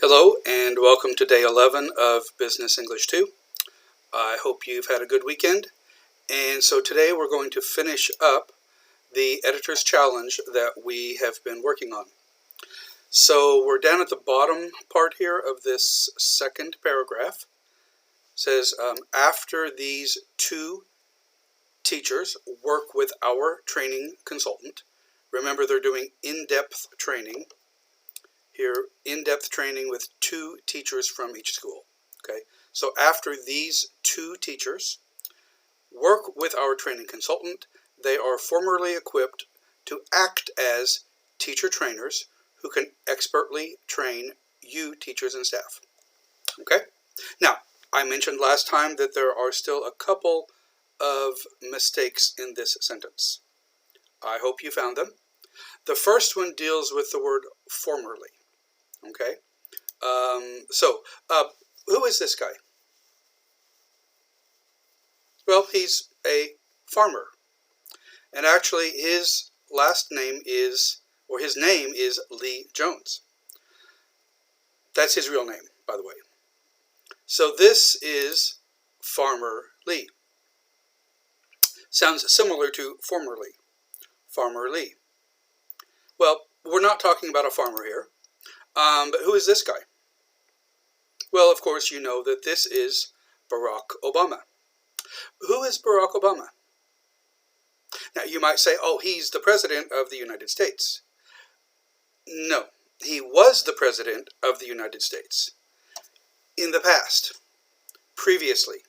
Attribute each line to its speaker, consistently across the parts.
Speaker 1: Hello and welcome to day 11 of Business English 2. I hope you've had a good weekend. And so today we're going to finish up the editor's challenge that we have been working on. So we're down at the bottom part here of this second paragraph. It says, after these two teachers work with our training consultant. Remember, they're doing in-depth training. Here, in-depth training with two teachers from each school. Okay, so after these two teachers work with our training consultant, they are formally equipped to act as teacher trainers who can expertly train you teachers and staff. Okay, now I mentioned last time that there are still a couple of mistakes in this sentence. I hope you found them. The first one deals with the word formerly. Okay, who is this guy? Well, he's a farmer, and actually his last name is, or his name is Lee Jones. That's his real name, by the way. So this is Farmer Lee. Sounds similar to formerly, Farmer Lee. Well, we're not talking about a farmer here. But who is this guy? Well, of course, you know that this is Barack Obama. Who is Barack Obama? Now, you might say, oh, he's the President of the United States. No, he was the President of the United States in the past, previously.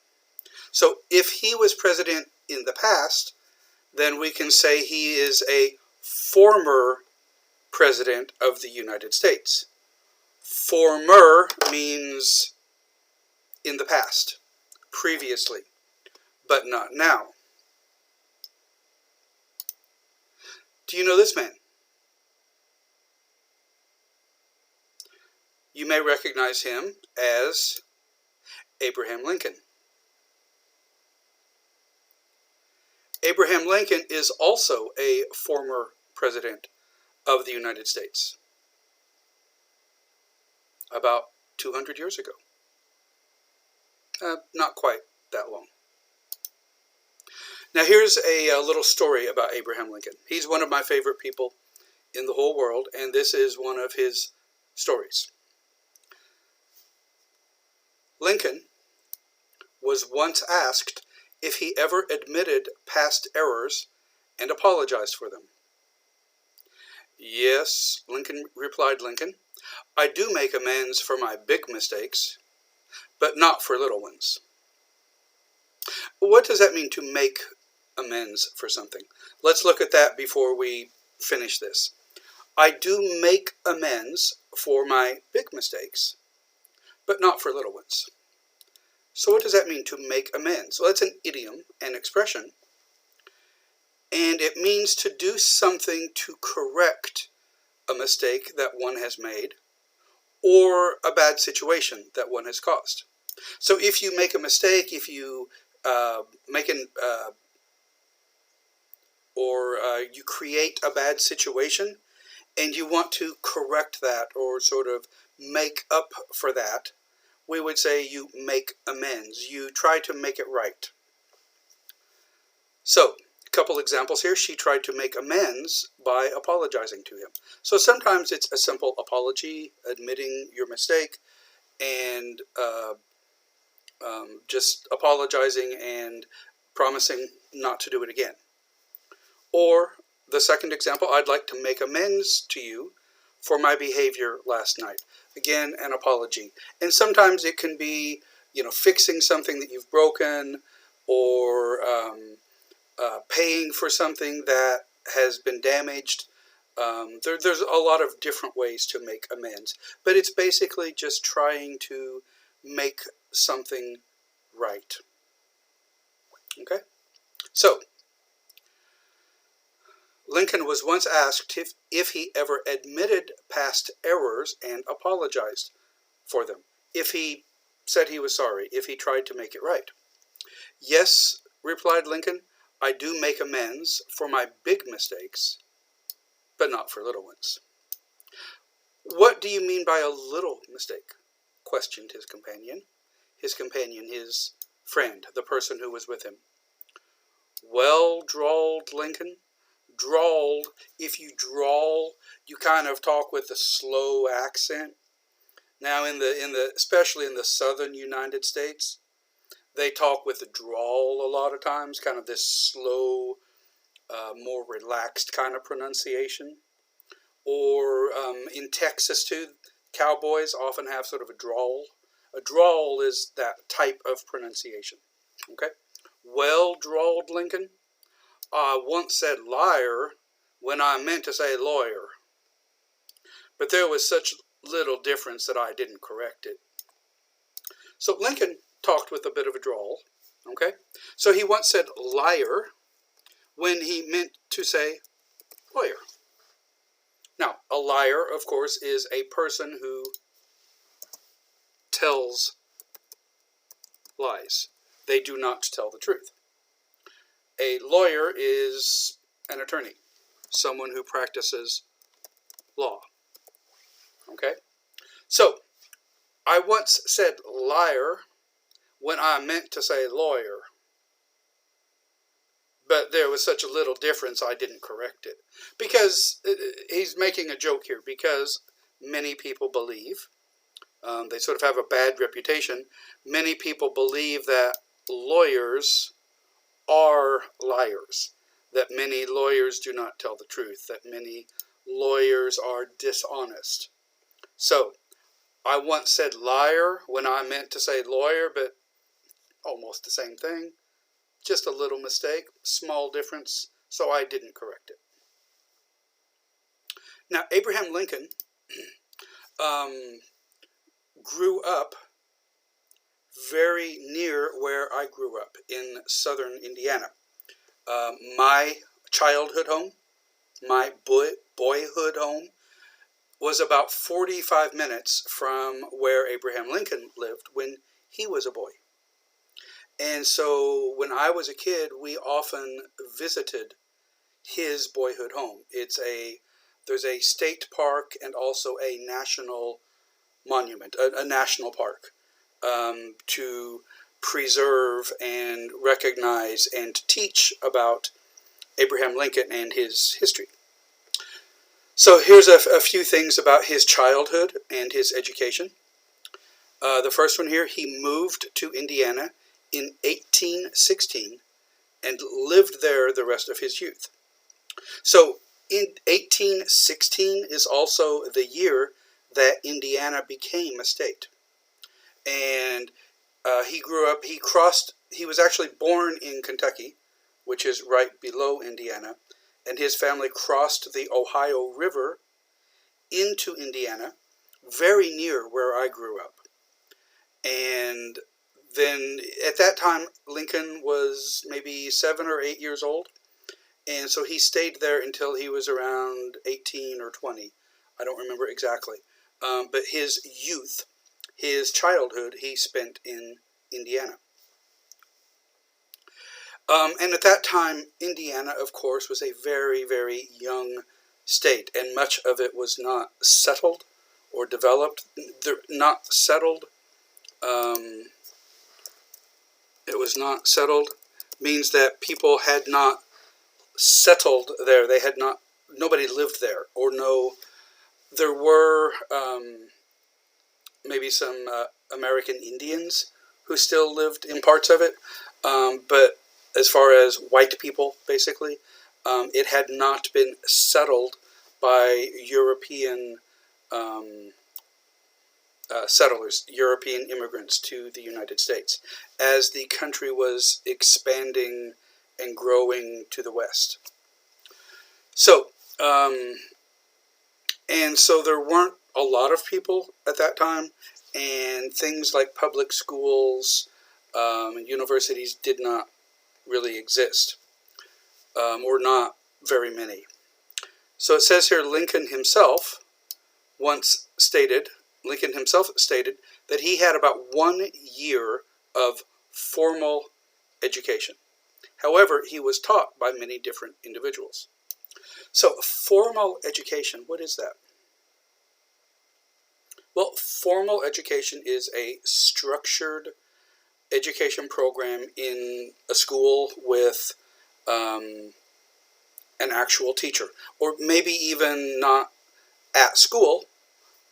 Speaker 1: So if he was President in the past, then we can say he is a former President of the United States. Former means in the past, previously, but not now. Do you know this man? You may recognize him as Abraham Lincoln. Abraham Lincoln is also a former president of the United States. About 200 years ago. Not quite that long. Now here's a little story about Abraham Lincoln. He's one of my favorite people in the whole world, and this is one of his stories. Lincoln was once asked if he ever admitted past errors and apologized for them. Yes, replied Lincoln. I do make amends for my big mistakes, but not for little ones. What does that mean, to make amends for something? Let's look at that before we finish this. I do make amends for my big mistakes, but not for little ones. So what does that mean, to make amends? Well, that's an idiom, an expression, and it means to do something to correct a mistake that one has made, or a bad situation that one has caused. So if you make a mistake, if you you create a bad situation, and you want to correct that or sort of make up for that, we would say you make amends. You try to make it right. So, couple examples here. She tried to make amends by apologizing to him. So sometimes it's a simple apology, admitting your mistake, and just apologizing and promising not to do it again. Or the second example, I'd like to make amends to you for my behavior last night. Again, an apology. And sometimes it can be, fixing something that you've broken, or paying for something that has been damaged. There's a lot of different ways to make amends, but it's basically just trying to make something right. Okay? So, Lincoln was once asked if he ever admitted past errors and apologized for them. If he said he was sorry, if he tried to make it right. Yes, replied Lincoln, I do make amends for my big mistakes, but not for little ones. "What do you mean by a little mistake?" questioned his companion. His friend, the person who was with him. "Well," drawled Lincoln. Drawled, if you drawl, you kind of talk with a slow accent. Now, especially in the southern United States, they talk with a drawl a lot of times, kind of this slow, more relaxed kind of pronunciation. Or in Texas too, cowboys often have sort of a drawl. A drawl is that type of pronunciation. Okay? "Well," drawled Lincoln, "I once said liar when I meant to say lawyer. But there was such little difference that I didn't correct it." So Lincoln talked with a bit of a drawl. Okay? So he once said liar when he meant to say lawyer. Now, a liar, of course, is a person who tells lies. They do not tell the truth. A lawyer is an attorney, someone who practices law. Okay? So, I once said liar when I meant to say lawyer. But there was such a little difference I didn't correct it. Because he's making a joke here, because many people believe, they sort of have a bad reputation, many people believe that lawyers are liars, that many lawyers do not tell the truth, that many lawyers are dishonest. So, I once said liar when I meant to say lawyer, but almost the same thing. Just a little mistake, small difference, so I didn't correct it. Now, Abraham Lincoln grew up very near where I grew up in southern Indiana. My childhood home, my boyhood home, was about 45 minutes from where Abraham Lincoln lived when he was a boy. And so when I was a kid, we often visited his boyhood home. There's a state park and also a national monument, a national park, to preserve and recognize and teach about Abraham Lincoln and his history. So here's a few things about his childhood and his education. The first one here, he moved to Indiana in 1816 and lived there the rest of his youth. So in 1816 is also the year that Indiana became a state. And he grew up, he was actually born in Kentucky, which is right below Indiana, and his family crossed the Ohio River into Indiana, very near where I grew up. And then at that time, Lincoln was maybe 7 or 8 years old. And so he stayed there until he was around 18 or 20. I don't remember exactly. But his youth, his childhood, he spent in Indiana. And at that time, Indiana, of course, was a very, very young state. And much of it was not settled or developed. Not settled. It was not settled means that people had not settled there. Nobody lived there, or there were maybe some American Indians who still lived in parts of it, but as far as white people, basically, it had not been settled by European settlers, European immigrants to the United States, as the country was expanding and growing to the west. So, and so there weren't a lot of people at that time, and things like public schools and universities did not really exist, or not very many. So it says here, Lincoln himself stated that he had about 1 year of formal education. However, he was taught by many different individuals. So, formal education, what is that? Well, formal education is a structured education program in a school with an actual teacher, or maybe even not at school,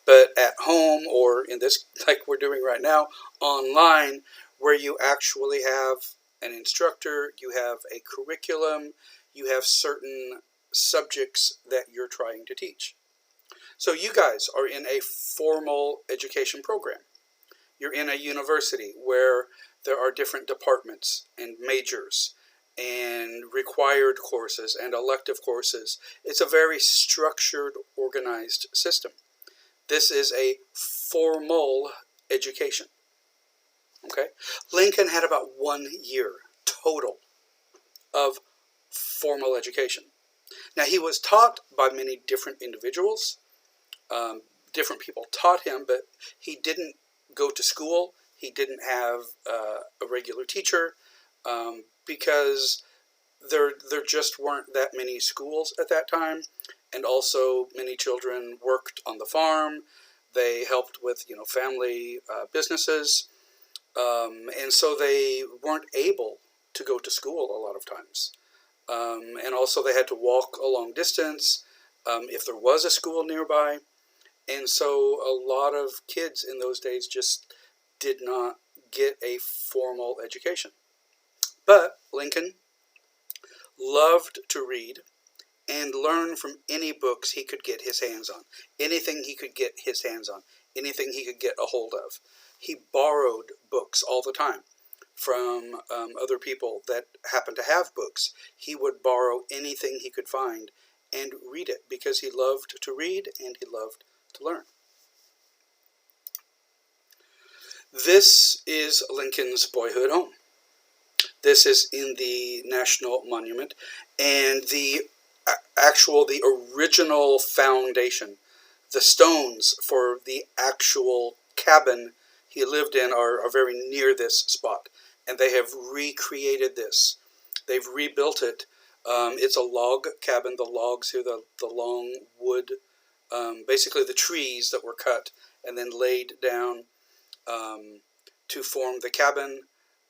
Speaker 1: but at home, or in this, like we're doing right now, online, where you actually have an instructor, you have a curriculum, you have certain subjects that you're trying to teach. So you guys are in a formal education program. You're in a university where there are different departments and majors and required courses and elective courses. It's a very structured, organized system. This is a formal education. Okay? Lincoln had about 1 year total of formal education. Now, he was taught by many different individuals. Different people taught him, but he didn't go to school. He didn't have a regular teacher because there just weren't that many schools at that time, and also many children worked on the farm. They helped with family businesses, and so they weren't able to go to school a lot of times. And also they had to walk a long distance if there was a school nearby. And so a lot of kids in those days just did not get a formal education. But Lincoln loved to read and learn from any books he could get his hands on, anything he could get his hands on, anything he could get a hold of. He borrowed books all the time from other people that happened to have books. He would borrow anything he could find and read it because he loved to read and he loved to learn. This is Lincoln's boyhood home. This is in the National Monument, and the original foundation, the stones for the actual cabin he lived in are very near this spot, and they have recreated this. They've rebuilt it. It's a log cabin. The logs here, the long wood, basically the trees that were cut and then laid down to form the cabin,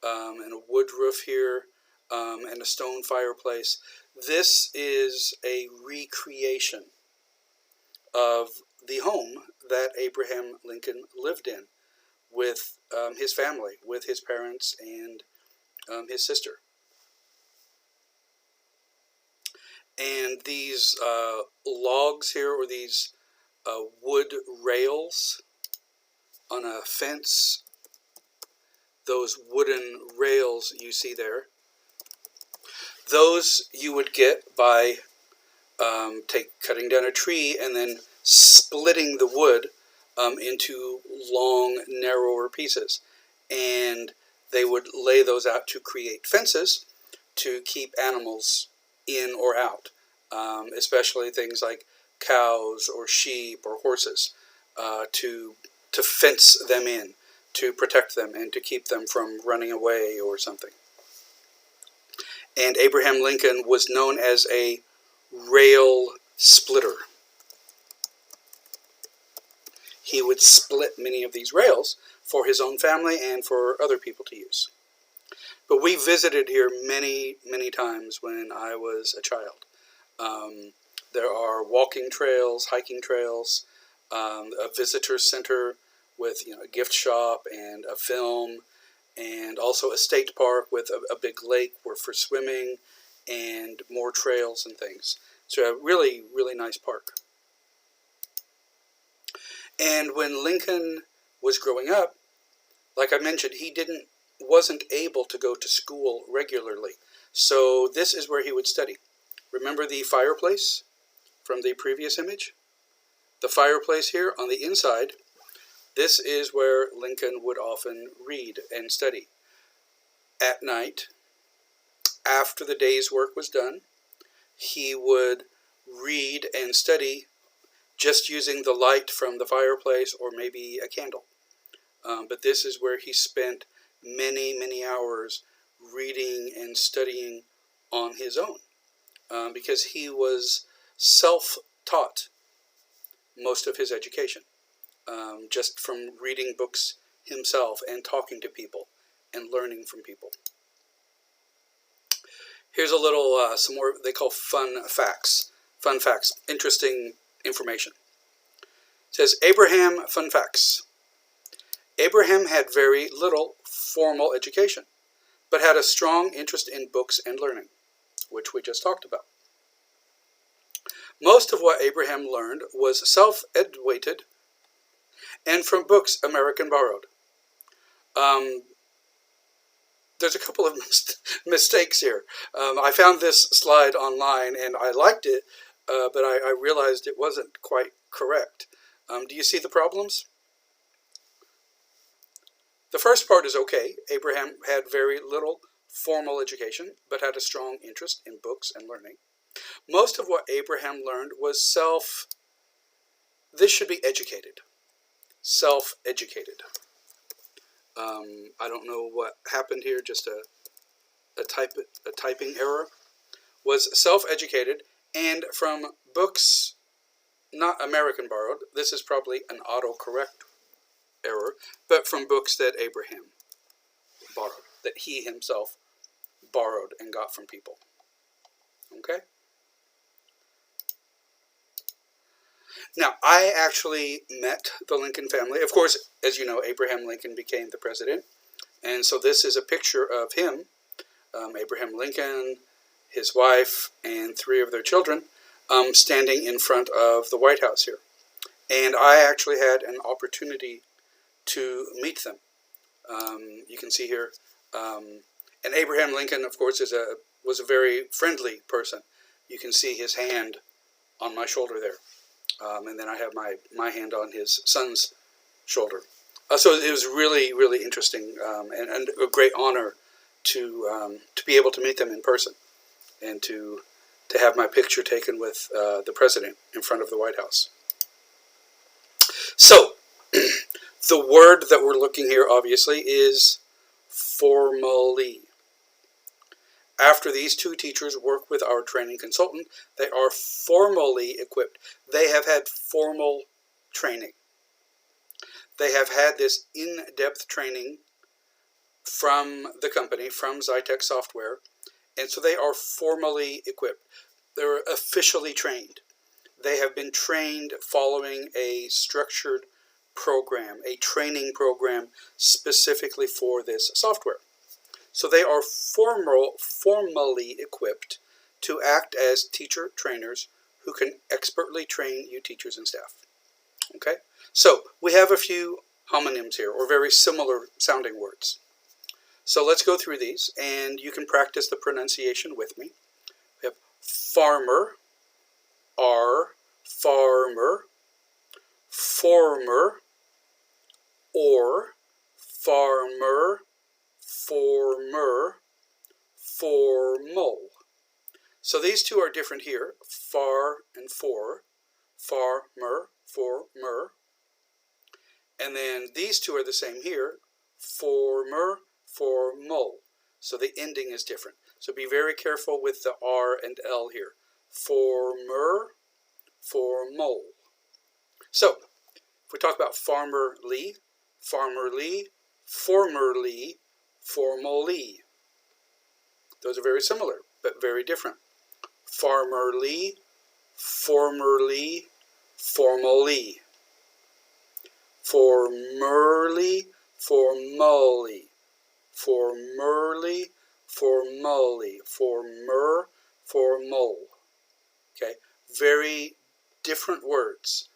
Speaker 1: and a wood roof here, and a stone fireplace. This is a recreation of the home that Abraham Lincoln lived in with his family, with his parents and his sister. And these logs here, or these wood rails on a fence, those wooden rails you see there, those you would get by cutting down a tree and then splitting the wood into long, narrower pieces. And they would lay those out to create fences to keep animals in or out, especially things like cows or sheep or horses, to fence them in, to protect them and to keep them from running away or something. And Abraham Lincoln was known as a rail splitter. He would split many of these rails for his own family and for other people to use. But we visited here many, many times when I was a child. There are walking trails, hiking trails, a visitor center with a gift shop and a film, and also a state park with a big lake for swimming and more trails and things. So a really, really nice park. And when Lincoln was growing up, like I mentioned, he wasn't able to go to school regularly. So this is where he would study. Remember the fireplace from the previous image? The fireplace here on the inside, this is where Lincoln would often read and study. At night, after the day's work was done, he would read and study just using the light from the fireplace or maybe a candle. But this is where he spent many, many hours reading and studying on his own, because he was self-taught most of his education. just from reading books himself and talking to people and learning from people. Here's a little, some more they call fun facts. Fun facts, interesting information. It says, Abraham fun facts. Abraham had very little formal education, but had a strong interest in books and learning, which we just talked about. Most of what Abraham learned was self-educated and from books American borrowed. There's a couple of mistakes here. I found this slide online and I liked it, but I realized it wasn't quite correct. Do you see the problems? The first part is okay. Abraham had very little formal education, but had a strong interest in books and learning. Most of what Abraham learned was this should be educated. Self-educated. I don't know what happened here, just a typing error. Was self-educated and from books not American borrowed. This is probably an autocorrect error, but from books that Abraham borrowed, that he himself borrowed and got from people. Okay? Now, I actually met the Lincoln family. Of course, as you know, Abraham Lincoln became the president. And so this is a picture of him, Abraham Lincoln, his wife, and 3 of their children, standing in front of the White House here. And I actually had an opportunity to meet them. You can see here. And Abraham Lincoln, of course, was a very friendly person. You can see his hand on my shoulder there. And then I have my hand on his son's shoulder. So it was really, really interesting and a great honor to be able to meet them in person and to have my picture taken with the president in front of the White House. So the word that we're looking here, obviously, is formally. After these 2 teachers work with our training consultant, they are formally equipped. They have had formal training. They have had this in-depth training from the company, from Zytec Software, and so they are formally equipped. They're officially trained. They have been trained following a structured program, a training program specifically for this software. So they are formally equipped to act as teacher trainers who can expertly train you teachers and staff. Okay? So we have a few homonyms here, or very similar sounding words. So let's go through these, and you can practice the pronunciation with me. We have farmer, farmer, former, or, farmer, former, formal. So these 2 are different here, far and for, farmer, former. And then these 2 are the same here, former, formal. So the ending is different. So be very careful with the R and L here. Former, formal. So if we talk about farmerly, formerly, formally. Those are very similar, but very different. Farmerly, formerly, formally. Formerly, formally. Formerly, formally. Former, formal. Okay, very different words.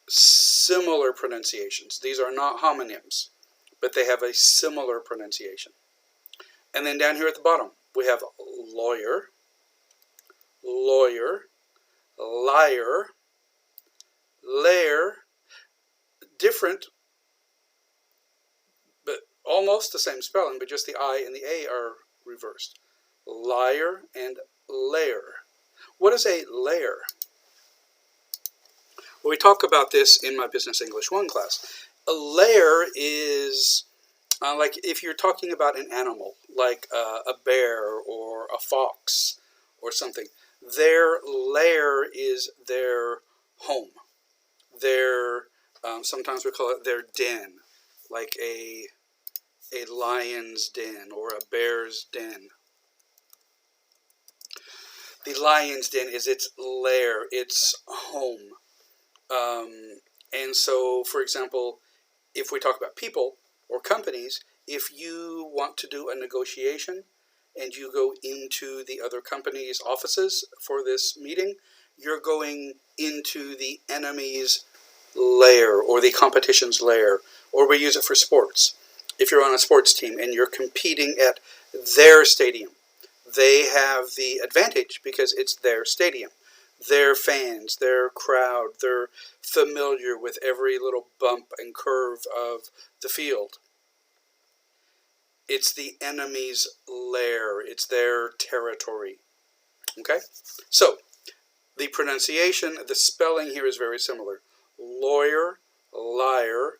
Speaker 1: Similar pronunciations. These are not homonyms, but they have a similar pronunciation. And then down here at the bottom, we have lawyer, lawyer, liar, lair, different, but almost the same spelling, but just the I and the A are reversed. Liar and lair. What is a lair? Well, we talk about this in my Business English 1 class. A lair is like if you're talking about an animal, like a bear or a fox or something. Their lair is their home, their Sometimes we call it their den, like a lion's den or a bear's den. The lion's den is its lair, its home. And so, for example, if we talk about people or companies, if you want to do a negotiation and you go into the other company's offices for this meeting, you're going into the enemy's lair or the competition's lair, or we use it for sports. If you're on a sports team and you're competing at their stadium, they have the advantage because it's their stadium. Their fans, their crowd, they're familiar with every little bump and curve of the field. It's the enemy's lair. It's their territory. Okay? So, the pronunciation, the spelling here is very similar. Lawyer, liar,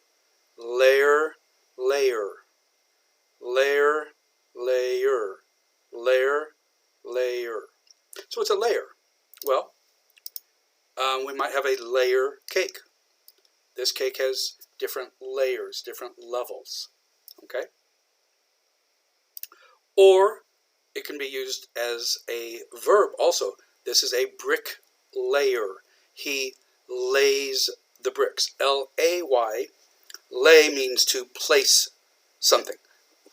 Speaker 1: lair, layer. Lair, layer. Lair, layer. So it's a layer. Well, we might have a layer cake. This cake has different layers, different levels. Okay? Or it can be used as a verb also. This is a brick layer. He lays the bricks. L-A-Y. Lay means to place something.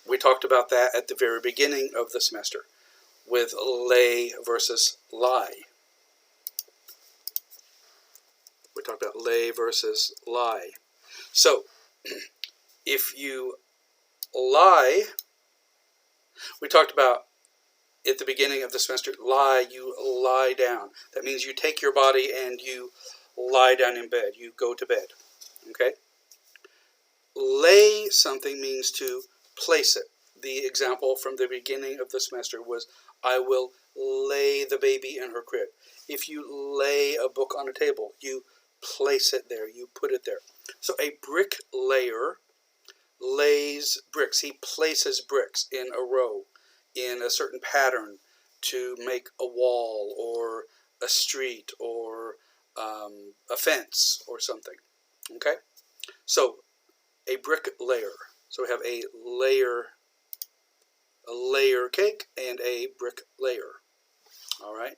Speaker 1: We talked about that at the very beginning of the semester with lay versus lie. We talked about lay versus lie. So, if you lie, we talked about at the beginning of the semester, lie, you lie down. That means you take your body and you lie down in bed. You go to bed. Okay? Lay something means to place it. The example from the beginning of the semester was, I will lay the baby in her crib. If you lay a book on a table, you place it there. You put it there. So a brick layer lays bricks. He places bricks in a row, in a certain pattern to make a wall or a street or a fence or something. Okay? So, a brick layer. So we have a layer cake and a brick layer. All right?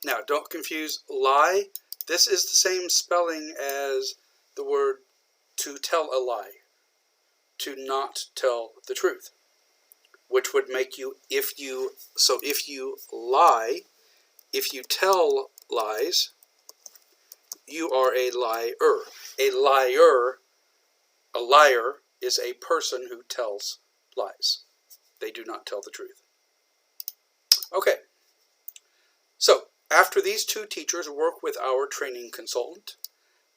Speaker 1: Now, don't confuse lie. This is the same spelling as the word to tell a lie, to not tell the truth, which would make you, if you lie, if you tell lies, you are a liar. A liar is a person who tells lies. They do not tell the truth. Okay. So, after these two teachers work with our training consultant,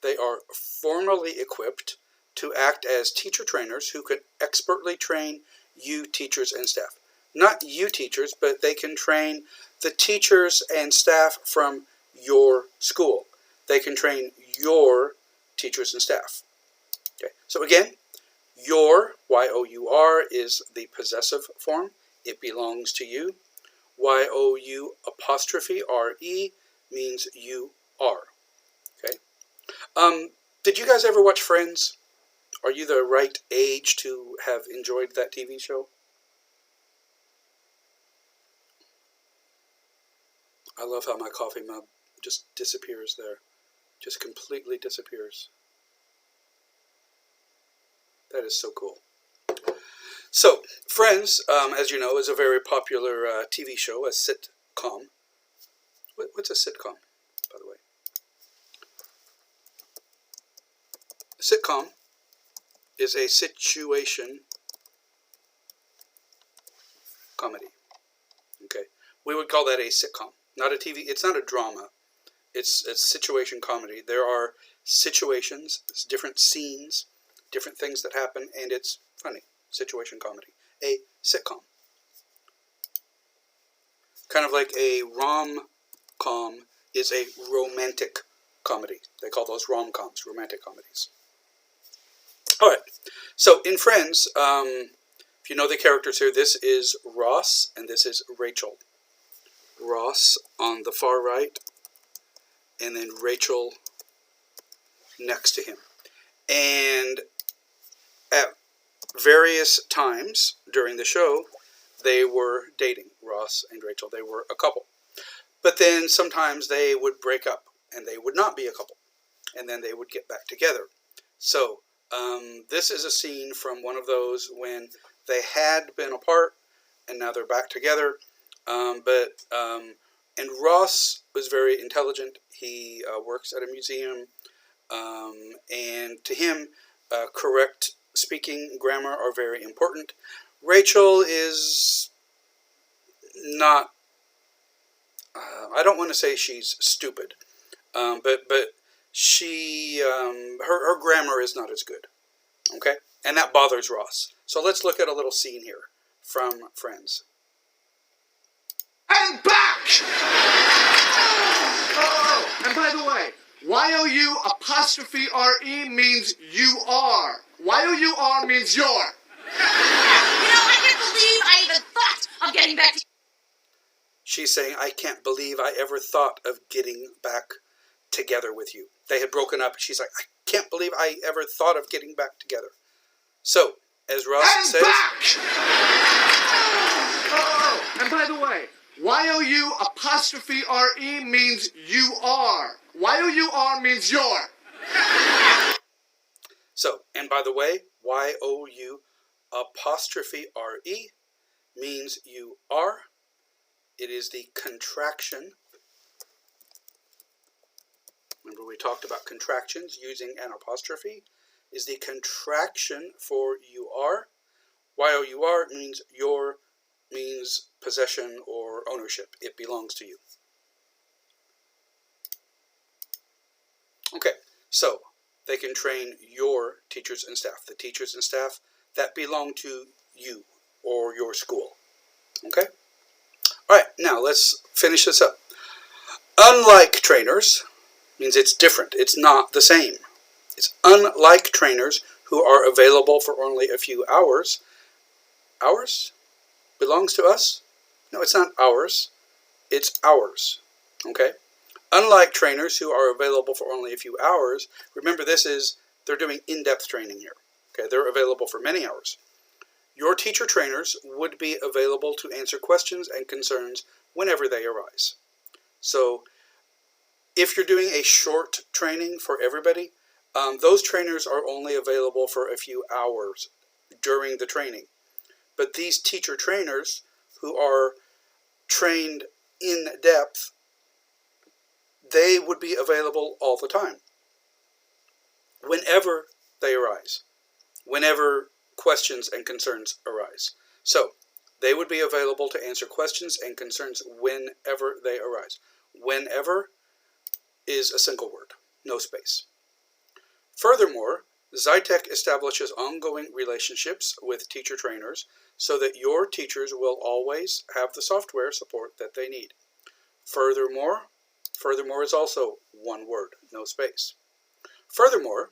Speaker 1: they are formally equipped to act as teacher trainers who can expertly train you teachers and staff. Not you teachers, but they can train the teachers and staff from your school. They can train your teachers and staff. Okay. So again, your, Y-O-U-R, is the possessive form. It belongs to you. Y-O-U apostrophe R-E means you are. Okay. Did you guys ever watch Friends? Are you the right age to have enjoyed that TV show? I love how my coffee mug just disappears there. Just completely disappears. That is so cool. So, Friends, as you know, is a very popular TV show, a sitcom. What's a sitcom, by the way? A sitcom is a situation comedy. Okay, we would call that a sitcom, not a TV. It's not a drama. It's a situation comedy. There are situations, different scenes, different things that happen, and it's funny. Situation comedy. A sitcom. Kind of like a rom-com is a romantic comedy. They call those rom-coms, romantic comedies. All right. So in Friends, if you know the characters here, this is Ross and this is Rachel. Ross on the far right, and then Rachel next to him. And at various times during the show, they were dating, Ross and Rachel. They were a couple. But then sometimes they would break up and they would not be a couple. And then they would get back together. So this is a scene from one of those when they had been apart and now they're back together. And Ross was very intelligent. He works at a museum. And to him, correct speaking, grammar are very important. Rachel is not, I don't want to say she's stupid, but she, her grammar is not as good, okay? And that bothers Ross. So let's look at a little scene here from Friends.
Speaker 2: And back! Oh, and by the way, Y-O-U''RE means you are. Y-O-U-R means you're.
Speaker 3: I can't believe I even thought of getting back to...
Speaker 1: She's saying, I can't believe I ever thought of getting back together with you. They had broken up. She's like, I can't believe I ever thought of getting back together. So, as Ross says...
Speaker 2: back! Oh, and by the way, Y-O-U''RE means you are. Y-O-U-R means you're.
Speaker 1: So, and by the way, Y-O-U''RE means you are. It is the contraction. Remember we talked about contractions using an apostrophe. Is the contraction for you are. Y-O-U-R means your, means possession or ownership. It belongs to you. Okay, so they can train your teachers and staff. The teachers and staff that belong to you or your school. Okay? All right, now let's finish this up. Unlike trainers means it's different. It's not the same. It's unlike trainers who are available for only a few hours. Ours? Belongs to us? No, it's not ours. It's ours. Okay? Unlike trainers who are available for only a few hours, remember they're doing in-depth training here. Okay, they're available for many hours. Your teacher trainers would be available to answer questions and concerns whenever they arise. So, if you're doing a short training for everybody, those trainers are only available for a few hours during the training. But these teacher trainers who are trained in depth, they would be available all the time, whenever they arise, whenever questions and concerns arise. So, they would be available to answer questions and concerns whenever they arise. Whenever is a single word, no space. Furthermore, Zytec establishes ongoing relationships with teacher trainers so that your teachers will always have the software support that they need. Furthermore is also one word, no space. Furthermore,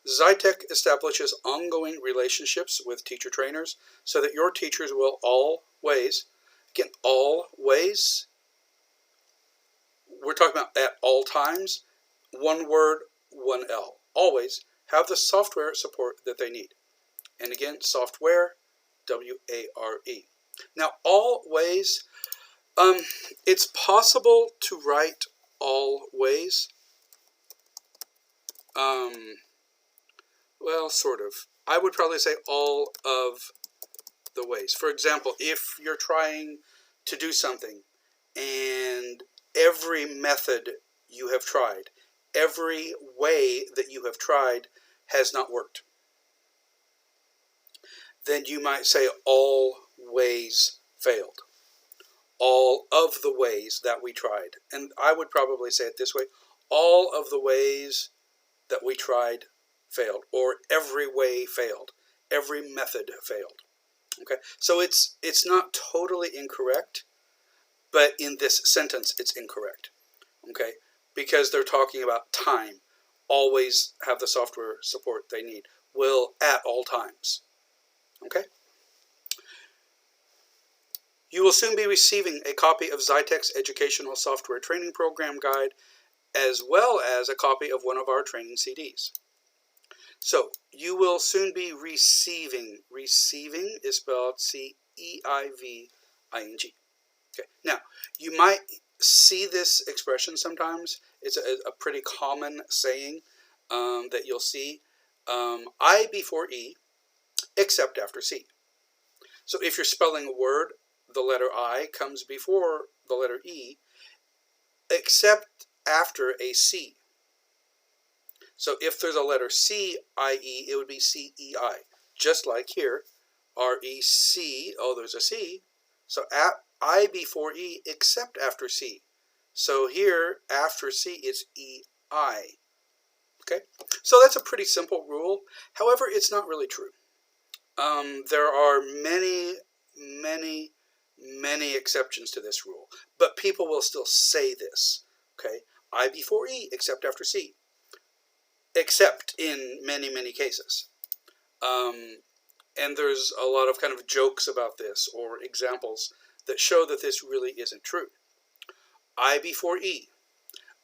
Speaker 1: Zytec establishes ongoing relationships with teacher trainers so that your teachers will always, again, always, we're talking about at all times, one word, one L. Always have the software support that they need. And again, software, W-A-R-E. Now, always, it's possible to write always. Well, sort of. I would probably say all of the ways. For example, if you're trying to do something and every method you have tried, every way that you have tried has not worked, then you might say all ways failed. All of the ways that we tried. And I would probably say it this way. All of the ways that we tried failed. Or every way failed. Every method failed. Okay? So it's not totally incorrect, but in this sentence it's incorrect. Okay? Because they're talking about time. Always have the software support they need. Will at all times. Okay? You will soon be receiving a copy of Zytec's Educational Software Training Program Guide, as well as a copy of one of our training CDs. So you will soon be receiving. Receiving is spelled C-E-I-V-I-N-G. Okay. Now, you might see this expression sometimes. It's a pretty common saying that you'll see. I before E, except after C. So if you're spelling a word, the letter I comes before the letter E, except after a C. So if there's a letter C, I-E, it would be C-E-I. Just like here, R-E-C, oh, there's a C. So I before E, except after C. So here, after C, it's E-I. Okay? So that's a pretty simple rule. However, it's not really true. There are many exceptions to this rule. But people will still say this. Okay? I before E, except after C. Except in many cases. And there's a lot of kind of jokes about this or examples that show that this really isn't true. I before E,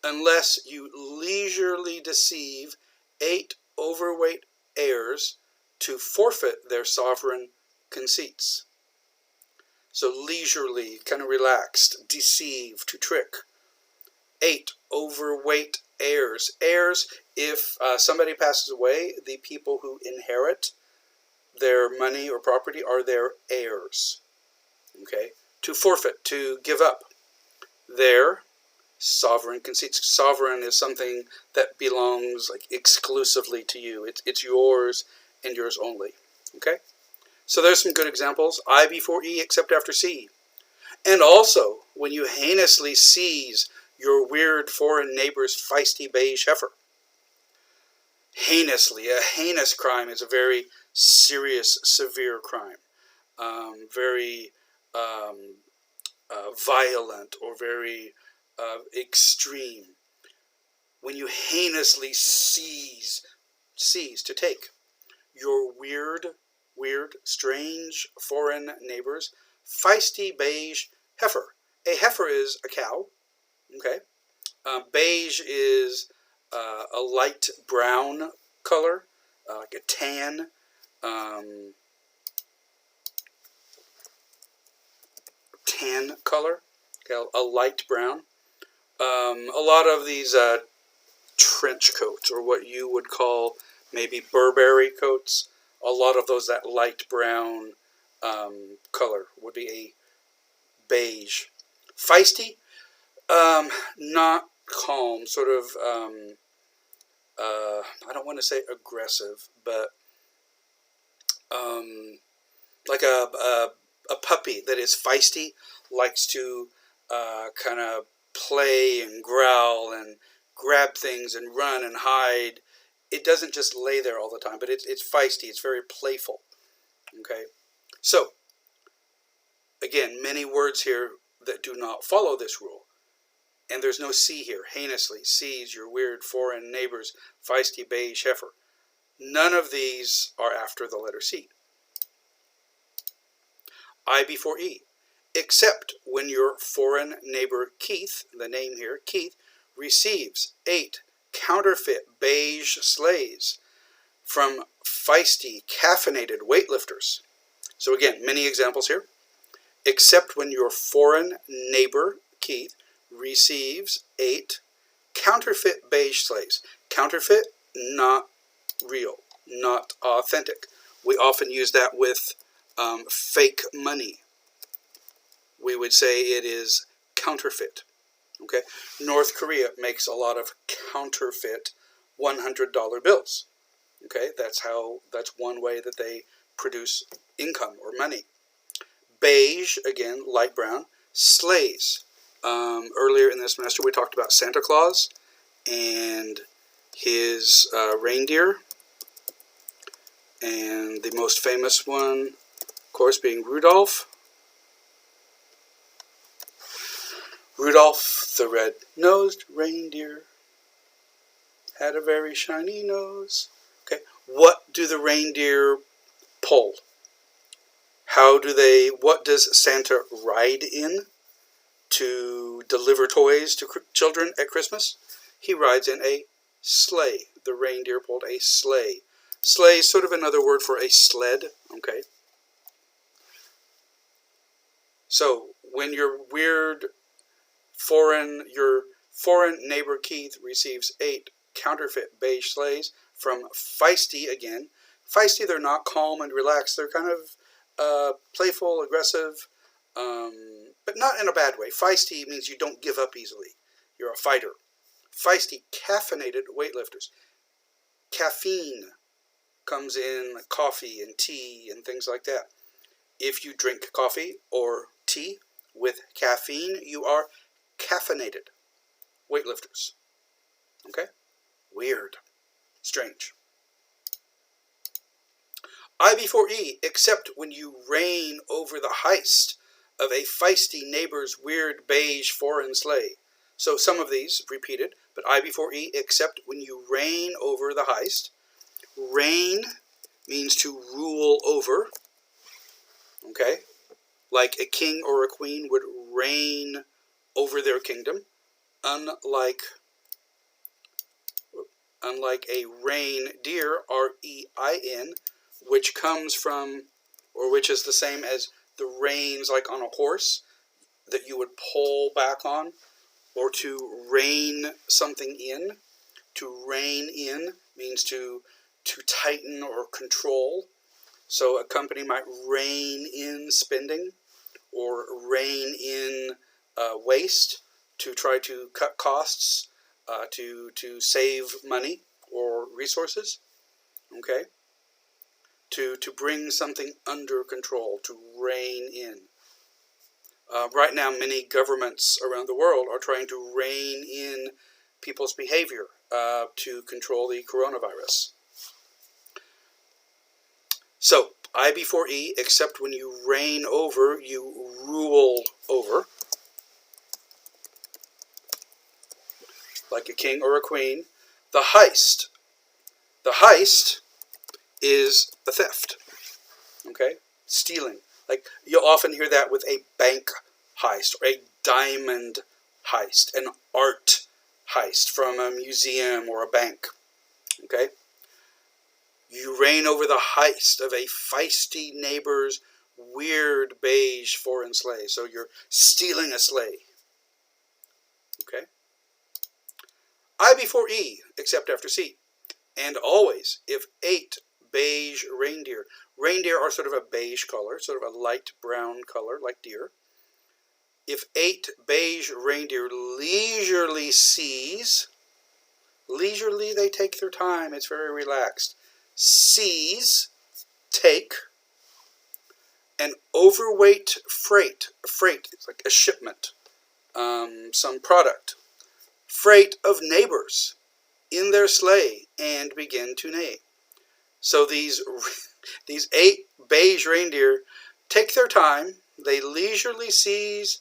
Speaker 1: unless you leisurely deceive 8 overweight heirs to forfeit their sovereign conceits. So leisurely, kind of relaxed, deceive, to trick. 8 overweight heirs. Heirs, if somebody passes away, the people who inherit their money or property are their heirs. Okay? To forfeit, to give up their sovereign conceits. Sovereign is something that belongs like exclusively to you. It's yours and yours only. Okay? So there's some good examples. I before E, except after C. And also, when you heinously seize your weird foreign neighbor's feisty beige heifer. Heinously. A heinous crime is a very serious, severe crime. Very violent or very extreme. When you heinously seize, to take your weird, strange foreign neighbor's feisty beige heifer. A heifer is a cow. Okay. Beige is a light brown color, like a tan. Tan color, okay, a light brown. A lot of these trench coats, or what you would call maybe Burberry coats, a lot of those, that light brown color would be a beige. Feisty, not calm, sort of, I don't want to say aggressive, but like a puppy that is feisty, likes to kind of play and growl and grab things and run and hide. It doesn't just lay there all the time, but it's feisty. It's very playful. Okay? So, again, many words here that do not follow this rule. And there's no C here. Heinously seize your weird foreign neighbor's feisty beige heifer. None of these are after the letter C. I before E. Except when your foreign neighbor Keith, the name here, Keith, receives 8 counterfeit beige sleighs from feisty, caffeinated weightlifters. So again, many examples here. Except when your foreign neighbor Keith receives 8 counterfeit beige sleighs. Counterfeit, not real, not authentic. We often use that with fake money. We would say it is counterfeit. Okay, North Korea makes a lot of counterfeit $100 bills. Okay, that's one way that they produce income or money. Beige, again, light brown. Sleighs. Earlier in this semester we talked about Santa Claus and his reindeer, and the most famous one, of course, being Rudolph. Rudolph the red-nosed reindeer had a very shiny nose. Okay, what do the reindeer pull? What does Santa ride in to deliver toys to children at Christmas? He rides in a sleigh. The reindeer pulled a sleigh. Sleigh is sort of another word for a sled, okay? So when your foreign neighbor Keith receives 8 counterfeit beige sleighs from Feisty again. Feisty, they're not calm and relaxed. They're kind of playful, aggressive, but not in a bad way. Feisty means you don't give up easily. You're a fighter. Feisty, caffeinated weightlifters. Caffeine comes in coffee and tea and things like that. If you drink coffee or tea with caffeine, you are caffeinated weightlifters. Okay? Weird. Strange. I before E, except when you reign over the heist of a feisty neighbor's weird beige foreign sleigh. So some of these repeated, but I before E, except when you reign over the heist. Reign means to rule over. Okay? Like a king or a queen would reign over their kingdom. Unlike a reindeer, R-E-I-N, which comes from, or which is the same as the reins like on a horse that you would pull back on, or to rein something in. To rein in means to tighten or control. So a company might rein in spending or rein in waste to try to cut costs, to save money or resources. Okay? To bring something under control, to rein in. Right now, many governments around the world are trying to rein in people's behavior to control the coronavirus. So, I before E, except when you reign over, you rule over. Like a king or a queen. The heist. The heist is a theft. Okay? Stealing. Like, you'll often hear that with a bank heist or a diamond heist, an art heist from a museum or a bank. Okay? You reign over the heist of a feisty neighbor's weird beige foreign sleigh. So you're stealing a sleigh. Okay? I before E, except after C. And always, if 8 beige reindeer. Reindeer are sort of a beige color, sort of a light brown color, like deer. If 8 beige reindeer leisurely seize, leisurely, they take their time, it's very relaxed. Seize, take, an overweight freight. A freight is like a shipment, some product. Freight of neighbors in their sleigh and begin to neigh. So these 8 beige reindeer take their time. They leisurely seize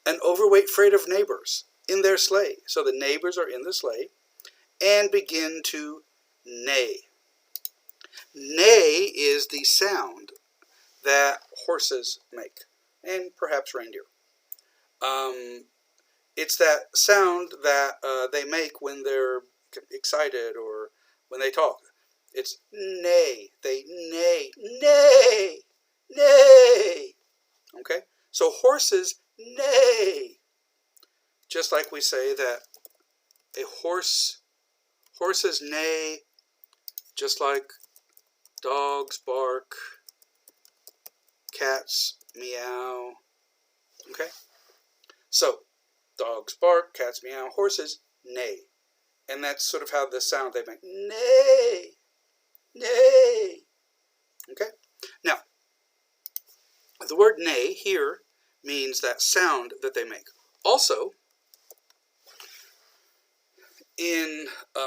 Speaker 1: an overweight freight of neighbors in their sleigh. So the neighbors are in the sleigh and begin to neigh. Neigh is the sound that horses make, and perhaps reindeer. It's that sound that they make when they're excited or when they talk. It's neigh. They neigh, neigh, neigh. Okay? So horses neigh. Just like we say that a horses neigh, just like dogs bark, cats meow. Okay? So, dogs bark, cats meow, horses neigh. And that's sort of how the sound they make. Neigh, neigh. Okay? Now, the word neigh here means that sound that they make. Also, in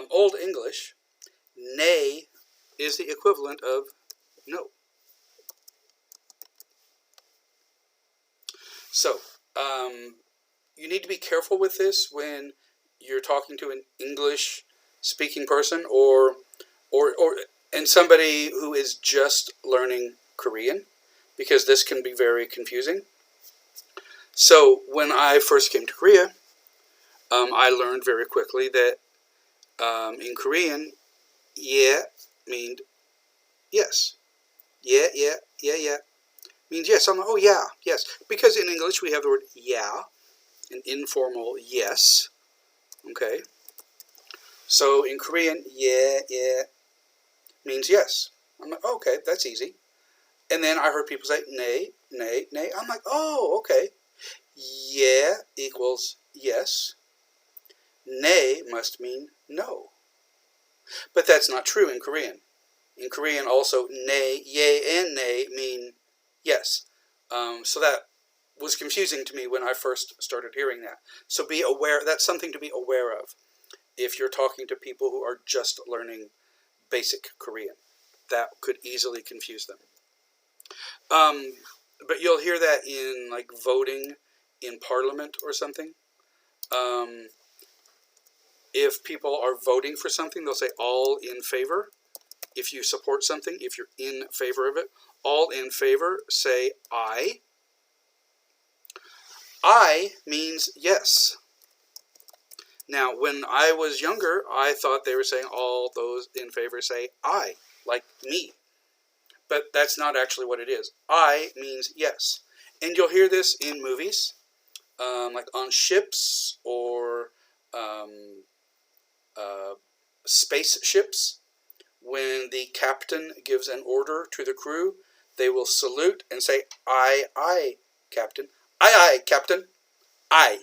Speaker 1: Old English, neigh is the equivalent of no. So, you need to be careful with this when you're talking to an English-speaking person or and somebody who is just learning Korean, because this can be very confusing. So, when I first came to Korea, I learned very quickly that in Korean, yeah meant yes. Yeah, yeah, yeah, yeah. Means yes. I'm like, oh yeah, yes. Because in English we have the word yeah, an informal yes. Okay. So in Korean, yeah, yeah means yes. I'm like, oh, okay, that's easy. And then I heard people say nay, nay, nay. I'm like, oh, okay. Yeah equals yes. Nay must mean no. But that's not true in Korean. In Korean, also, nay, yea, and nay mean yes. So that was confusing to me when I first started hearing that. So be aware, that's something to be aware of if you're talking to people who are just learning basic Korean. That could easily confuse them. But you'll hear that in like voting in parliament or something. If people are voting for something, they'll say all in favor. If you support something, if you're in favor of it, all in favor say I. I means yes. Now, when I was younger, I thought they were saying all those in favor say I, like me. But that's not actually what it is. I means yes. And you'll hear this in movies, like on ships or spaceships. When the captain gives an order to the crew, they will salute and say, aye, captain. Aye, captain. Aye.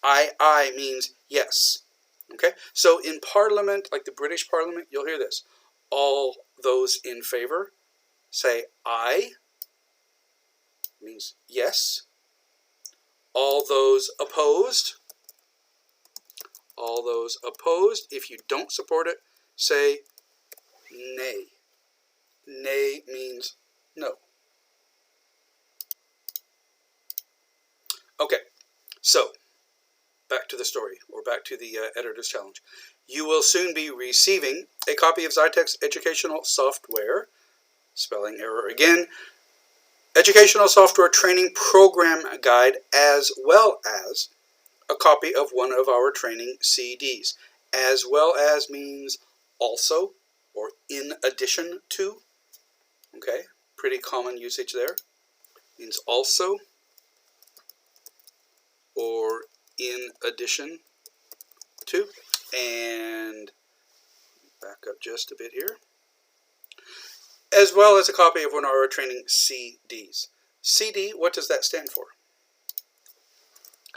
Speaker 1: Aye means yes. Okay? So in Parliament, like the British Parliament, you'll hear this. All those in favor say aye, means yes. All those opposed, if you don't support it, say nay. Nay means no. Okay, so back to the story, or back to the editor's challenge. You will soon be receiving a copy of Zytek's educational software, spelling error again, educational software training program guide, as well as a copy of one of our training CDs. As well as means also, or in addition to. Okay, pretty common usage there. Means also, or in addition to. And back up just a bit here. As well as a copy of one of our training CDs. CD, what does that stand for?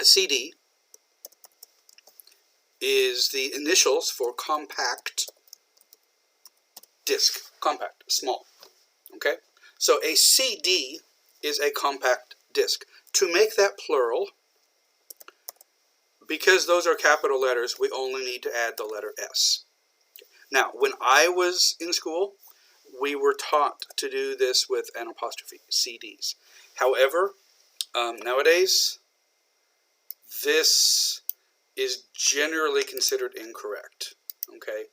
Speaker 1: A CD is the initials for compact disc. Compact, small. Okay? So a CD is a compact disc. To make that plural, because those are capital letters, we only need to add the letter S. Now, when I was in school, we were taught to do this with an apostrophe, CDs. However, nowadays, this is generally considered incorrect. Okay?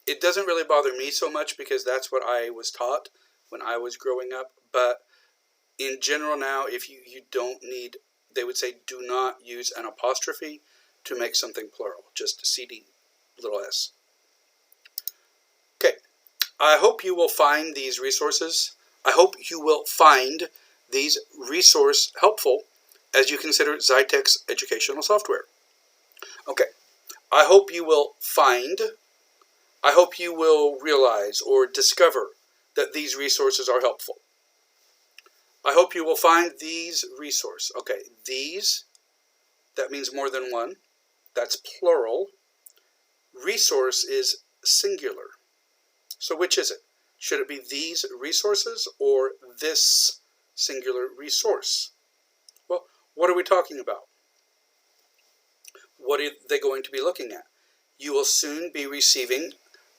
Speaker 1: It doesn't really bother me so much because that's what I was taught when I was growing up. But in general now, if you don't need, they would say do not use an apostrophe to make something plural. Just CD, little s. Okay. I hope you will find these resources. I hope you will find these resources helpful as you consider Zytek's educational software. Okay. I hope you will realize or discover that these resources are helpful. I hope you will find these resources. Okay, these, that means more than one. That's plural. Resource is singular. So which is it? Should it be these resources or this singular resource? Well, what are we talking about? What are they going to be looking at? You will soon be receiving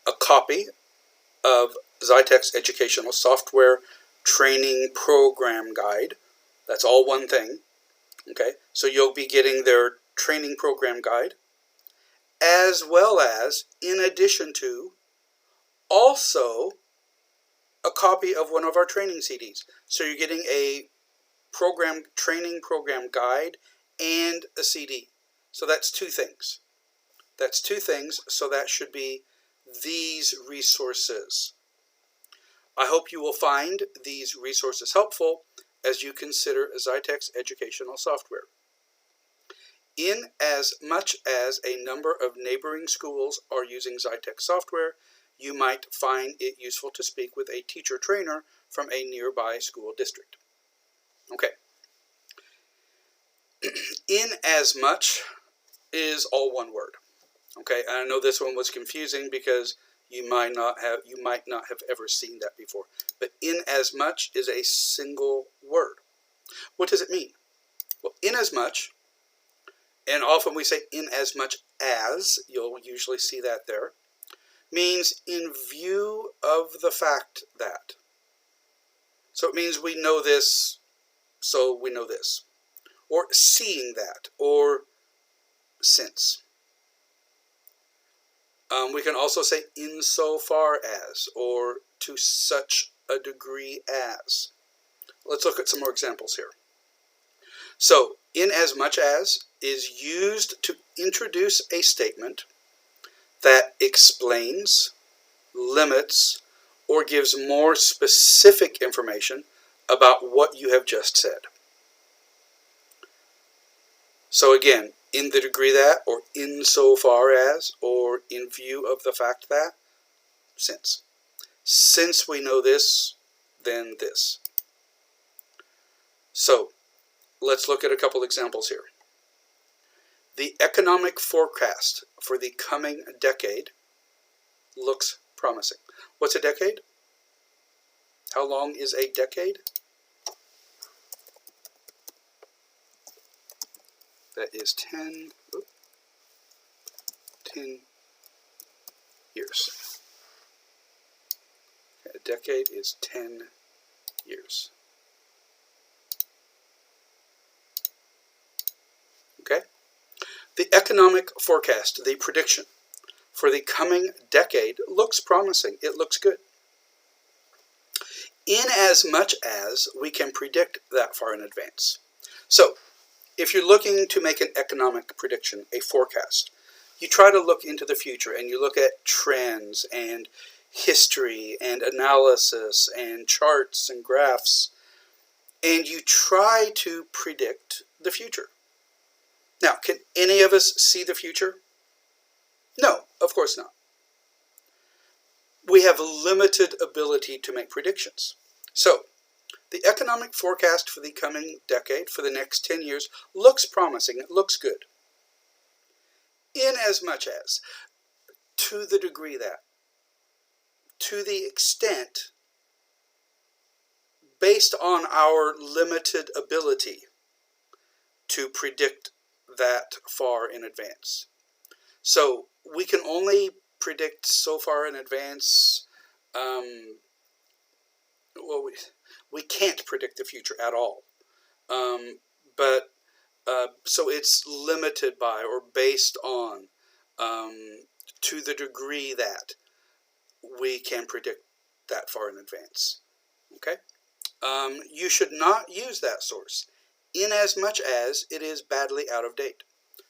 Speaker 1: a copy of Zytek's educational software training program guide. That's all one thing. Okay, so you'll be getting their training program guide, as well as, in addition to, also a copy of one of our training CDs. So you're getting a training program guide and a CD. So that's two things. So that should be these resources. I hope you will find these resources helpful as you consider Zytek's educational software. In as much as a number of neighboring schools are using Zytek software, you might find it useful to speak with a teacher trainer from a nearby school district. Okay. In as much is all one word. Okay, and I know this one was confusing because you might not have ever seen that before. But in as much is a single word. What does it mean? Well, in as much, and often we say in as much as, you'll usually see that there, means in view of the fact that. So it means we know this, so we know this. Or seeing that, or since. We can also say insofar as, or to such a degree as. Let's look at some more examples here. So, in as much as is used to introduce a statement that explains, limits, or gives more specific information about what you have just said. So again, in the degree that, or insofar as, or in view of the fact that, since. Since we know this, then this. So, let's look at a couple examples here. The economic forecast for the coming decade looks promising. What's a decade? How long is a decade? That is 10 years. A decade is 10 years. Okay? The economic forecast, the prediction for the coming decade looks promising. It looks good. In as much as we can predict that far in advance. So, if you're looking to make an economic prediction, a forecast, you try to look into the future and you look at trends and history and analysis and charts and graphs, and you try to predict the future. Now, can any of us see the future? No, of course not. We have limited ability to make predictions. So, the economic forecast for the coming decade, for the next 10 years, looks promising. It looks good. In as much as, to the degree that, to the extent, based on our limited ability to predict that far in advance. So, we can only predict so far in advance. We can't predict the future at all. So it's limited by or based on to the degree that we can predict that far in advance. Okay? You should not use that source in as much as it is badly out of date.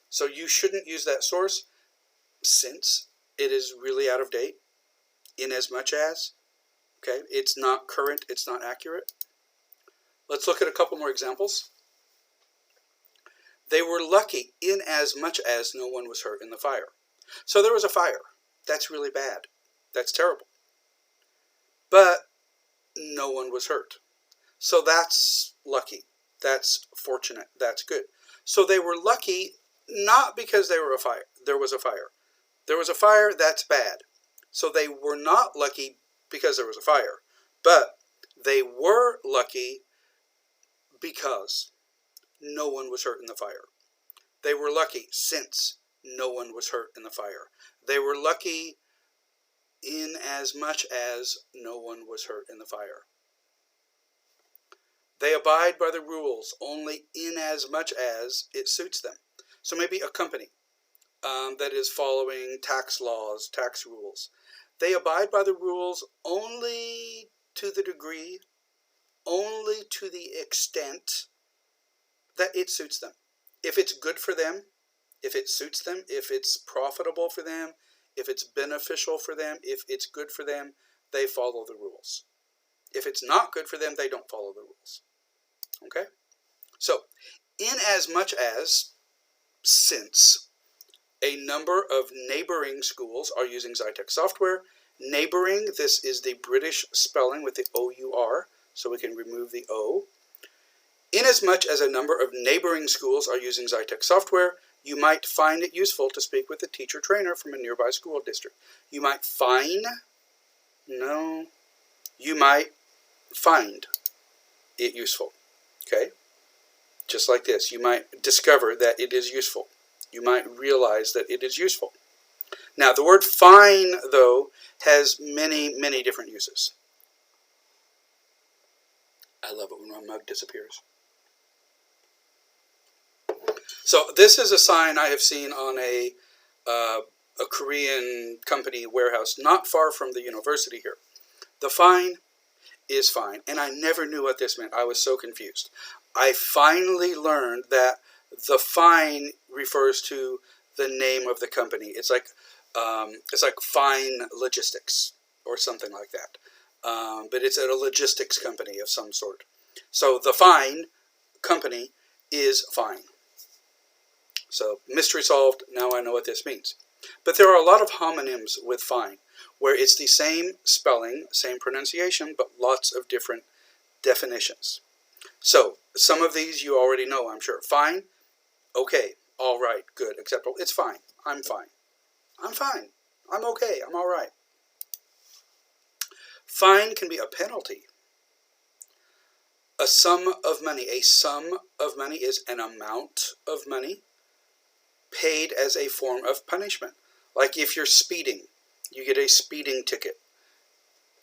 Speaker 1: So you shouldn't use that source since it is really out of date, in as much as, okay, it's not current, it's not accurate. Let's look at a couple more examples. They were lucky in as much as no one was hurt in the fire. So there was a fire. That's really bad. That's terrible. But no one was hurt. So that's lucky. That's fortunate. That's good. So they were lucky not because there was a fire. There was a fire, that's bad. So they were not lucky because there was a fire. But they were lucky because no one was hurt in the fire. They were lucky since no one was hurt in the fire. They were lucky in as much as no one was hurt in the fire. They abide by the rules only in as much as it suits them. So maybe a company that is following tax laws, tax rules. They abide by the rules only to the degree, only to the extent that it suits them. If it's good for them, if it suits them, if it's profitable for them, if it's beneficial for them, if it's good for them, they follow the rules. If it's not good for them, they don't follow the rules. Okay? So, in as much as, since, a number of neighboring schools are using Zytec software, neighboring, this is the British spelling with the O-U-R, so we can remove the O. Inasmuch as a number of neighboring schools are using Zytec software, you might find it useful to speak with a teacher trainer from a nearby school district. You might find it useful. Okay? Just like this. You might discover that it is useful. You might realize that it is useful. Now, the word fine, though, has many, many different uses. I love it when my mug disappears. So this is a sign I have seen on a Korean company warehouse not far from the university here. The fine is fine, and I never knew what this meant. I was so confused. I finally learned that the fine refers to the name of the company. It's like Fine Logistics or something like that. But it's a logistics company of some sort. So the fine company is fine. So mystery solved. Now I know what this means. But there are a lot of homonyms with fine, where it's the same spelling, same pronunciation, but lots of different definitions. So some of these you already know, I'm sure. Fine, okay, all right, good, acceptable. It's fine. I'm fine. I'm fine. I'm okay. I'm all right. Fine can be a penalty. A sum of money. A sum of money is an amount of money paid as a form of punishment. Like if you're speeding, you get a speeding ticket.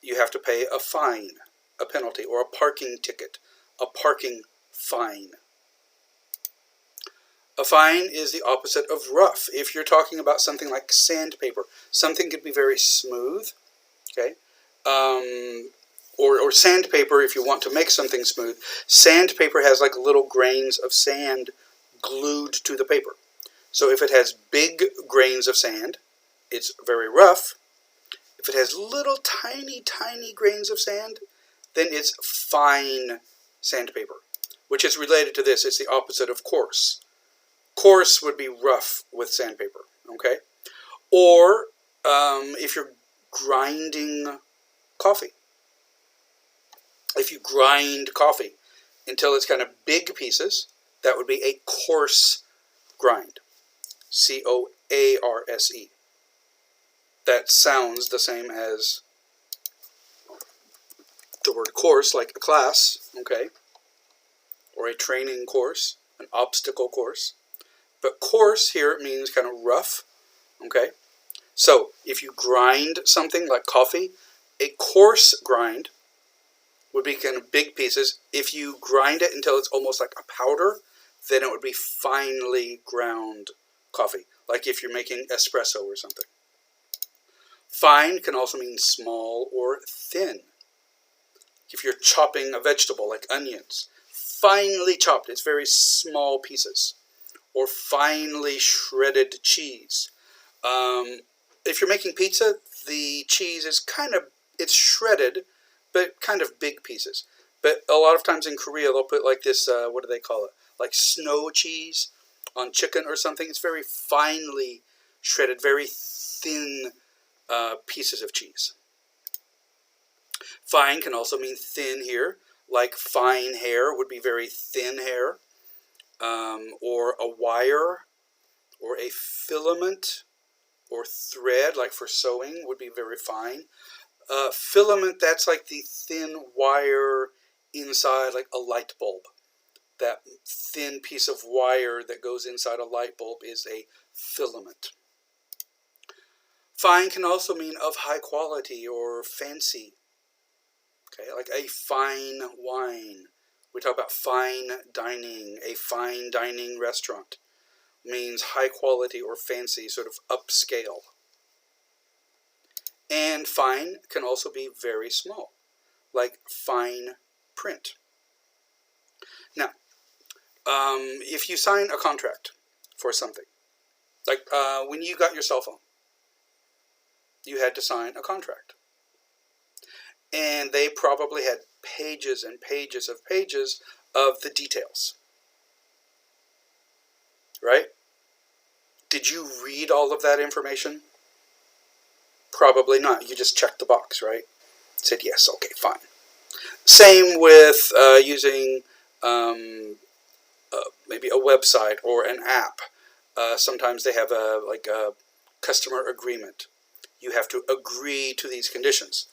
Speaker 1: You have to pay a fine, a penalty, or a parking ticket, a parking fine. A fine is the opposite of rough. If you're talking about something like sandpaper, something could be very smooth, okay? Or sandpaper, if you want to make something smooth. Sandpaper has like little grains of sand glued to the paper. So if it has big grains of sand, it's very rough. If it has little tiny, tiny grains of sand, then it's fine sandpaper, which is related to this. It's the opposite of coarse. Coarse would be rough with sandpaper, okay? Or if you're grinding coffee. If you grind coffee until it's kind of big pieces, that would be a coarse grind. C-O-A-R-S-E. That sounds the same as the word course, like a class, okay? Or a training course, an obstacle course. But coarse here means kind of rough, okay? So if you grind something like coffee, a coarse grind would be kind of big pieces. If you grind it until it's almost like a powder, then it would be finely ground coffee, like if you're making espresso or something. Fine can also mean small or thin. If you're chopping a vegetable like onions, finely chopped, it's very small pieces. Or finely shredded cheese. If you're making pizza, the cheese is it's shredded, but kind of big pieces. But a lot of times in Korea, they'll put like this, what do they call it? Like snow cheese on chicken or something. It's very finely shredded, very thin pieces of cheese. Fine can also mean thin here, like fine hair would be very thin hair, or a wire, or a filament, or thread, like for sewing, would be very fine. Filament, that's like the thin wire inside, like a light bulb. That thin piece of wire that goes inside a light bulb is a filament. Fine can also mean of high quality or fancy. Okay, like a fine wine. We talk about fine dining. A fine dining restaurant means high quality or fancy, sort of upscale. And fine can also be very small, like fine print. Now, if you sign a contract for something, like when you got your cell phone, you had to sign a contract. And they probably had pages and pages of the details. Right? Did you read all of that information? Probably not. You just checked the box, right? Said yes, okay, fine. Same with using maybe a website or an app. Sometimes they have a customer agreement. You have to agree to these conditions.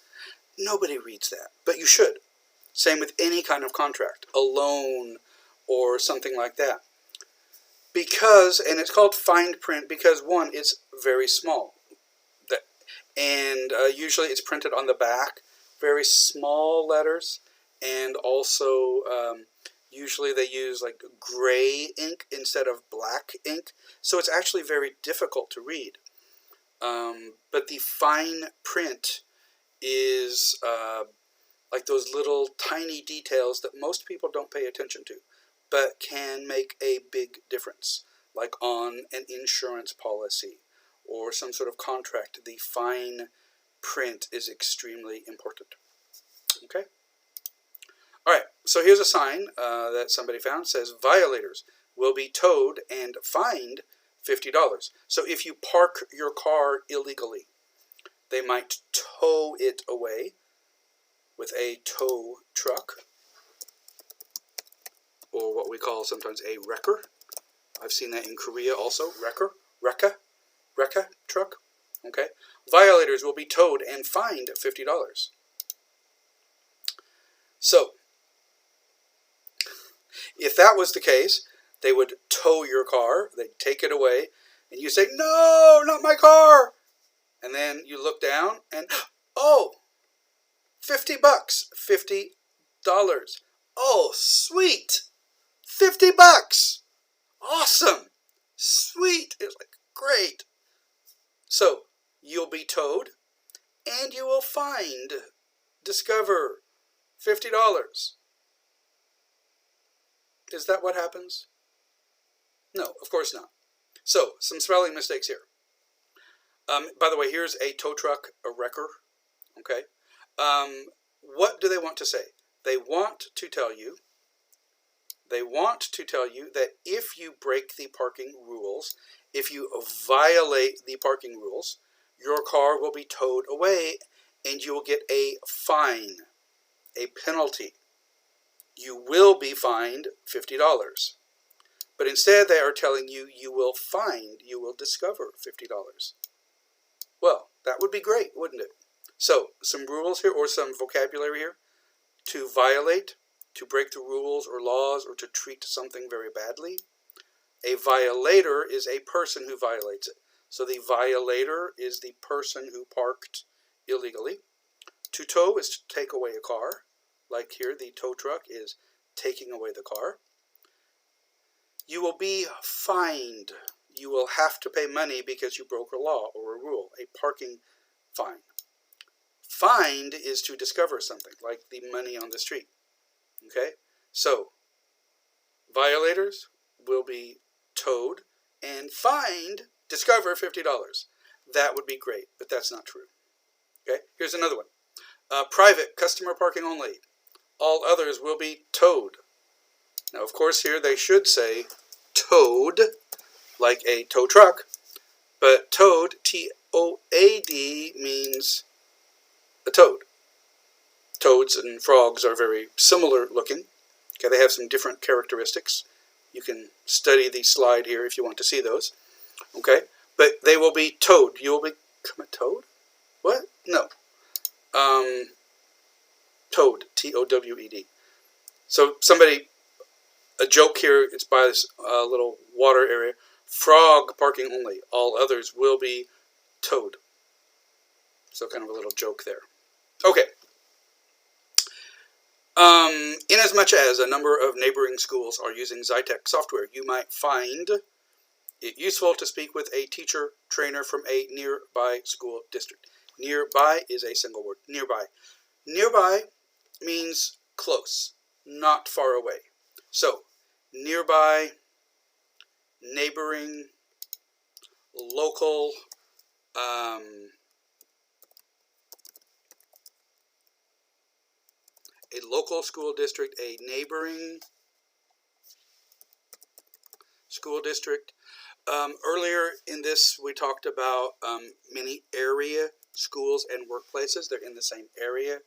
Speaker 1: Nobody reads that, but you should. Same with any kind of contract, a loan or something like that. Because, and it's called fine print because, one, it's very small. And usually it's printed on the back, very small letters, and also usually they use like gray ink instead of black ink. So it's actually very difficult to read. But the fine print is like those little tiny details that most people don't pay attention to, but can make a big difference, like on an insurance policy or some sort of contract. The fine print is extremely important. Okay? All right, so here's a sign that somebody found. It says, violators will be towed and fined $50. So if you park your car illegally, they might tow it away with a tow truck, or what we call sometimes a wrecker. I've seen that in Korea also, rekka truck. Okay, violators will be towed and fined $50. So, if that was the case, they would tow your car, they'd take it away, and you say, no, not my car. And then you look down and, oh, $50, $50. Oh, sweet. $50. Awesome. Sweet. It's like, great. So, you'll be towed and you will discover $50. Is that what happens? No, of course not. So, some spelling mistakes here. By the way, here's a tow truck, a wrecker. Okay. What do they want to say? They want to tell you that if you break the parking rules, if you violate the parking rules, your car will be towed away and you will get a fine, a penalty. You will be fined $50. But instead they are telling you you will discover $50. Well, that would be great, wouldn't it? So, some rules here, or some vocabulary here. To violate, to break the rules or laws, or to treat something very badly. A violator is a person who violates it. So the violator is the person who parked illegally. To tow is to take away a car. Like here, the tow truck is taking away the car. You will be fined. You will have to pay money because you broke a law or a rule, a parking fine. Fined is to discover something, like the money on the street. Okay? So, violators will be towed and fined, discover $50. That would be great, but that's not true. Okay? Here's another one. Private, customer parking only. All others will be towed. Now, of course, here they should say towed, like a tow truck, but toad, T-O-A-D, means a toad. Toads and frogs are very similar looking. Okay, they have some different characteristics. You can study the slide here if you want to see those. Okay, but they will be towed. You will become a toad? What? No. Toad, T-O-W-E-D. So a joke here, it's by this little water area. Frog parking only. All others will be towed. So kind of a little joke there. Okay. Inasmuch as a number of neighboring schools are using Zytec software, you might find it useful to speak with a teacher trainer from a nearby school district. Nearby is a single word. Nearby. Nearby means close, not far away. So, nearby, neighboring, local, a local school district, a neighboring school district. Earlier in this, we talked about many area schools and workplaces. They're in the same area.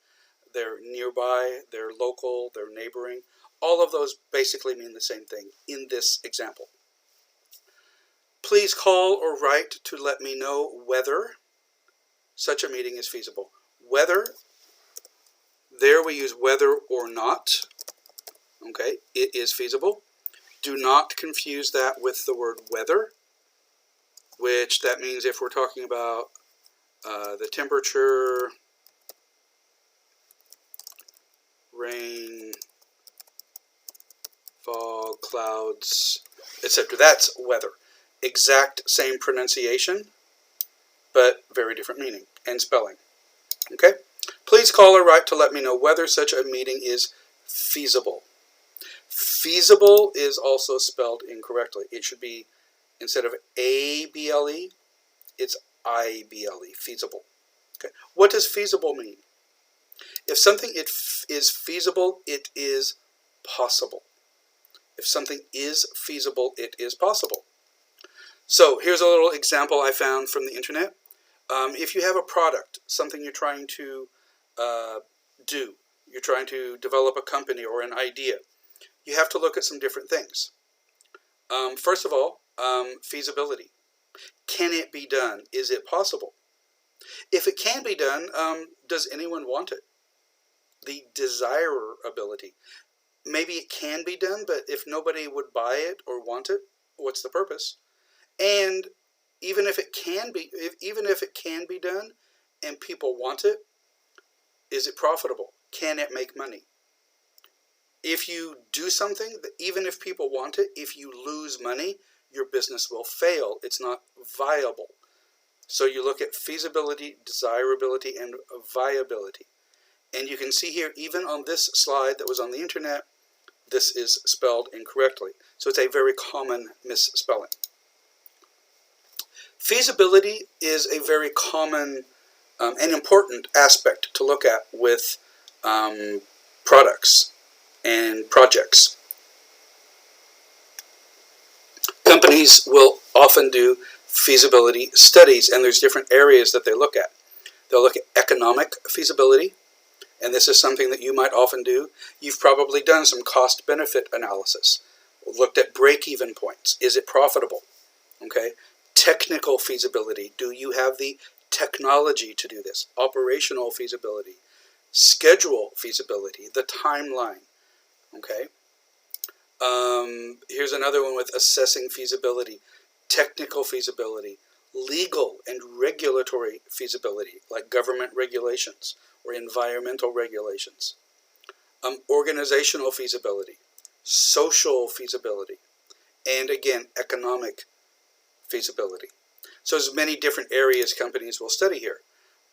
Speaker 1: They're nearby, they're local, they're neighboring. All of those basically mean the same thing in this example. Please call or write to let me know whether such a meeting is feasible. Whether, there we use whether or not. Okay, it is feasible. Do not confuse that with the word weather, which that means if we're talking about the temperature, rain, fog, clouds, etc. That's weather. Exact same pronunciation, but very different meaning and spelling. Okay? Please call or write to let me know whether such a meeting is feasible. Feasible is also spelled incorrectly. It should be, instead of A-B-L-E, it's I-B-L-E, feasible. Okay? What does feasible mean? If something is feasible, it is possible. If something is feasible, it is possible. So here's a little example I found from the internet. If you have a product, something you're trying to do, you're trying to develop a company or an idea, you have to look at some different things. First of all, feasibility. Can it be done? Is it possible? If it can be done, does anyone want it? The desirability. Maybe it can be done, but if nobody would buy it or want it, what's the purpose? And even if it can be done and people want it, is it profitable? Can it make money? If you do something, even if people want it, if you lose money, your business will fail. It's not viable. So you look at feasibility, desirability, and viability. And you can see here, even on this slide that was on the internet, this is spelled incorrectly. So it's a very common misspelling. Feasibility is a very common and important aspect to look at with products and projects. Companies will often do feasibility studies, and there's different areas that they look at. They'll look at economic feasibility, and this is something that you might often do. You've probably done some cost-benefit analysis, looked at break-even points. Is it profitable? Okay. Technical feasibility. Do you have the technology to do this? Operational feasibility. Schedule feasibility. The timeline. Okay. Here's another one with assessing feasibility. Technical feasibility. Legal and regulatory feasibility, like government regulations or environmental regulations. Organizational feasibility. Social feasibility. And again, economic feasibility. So there's many different areas companies will study here.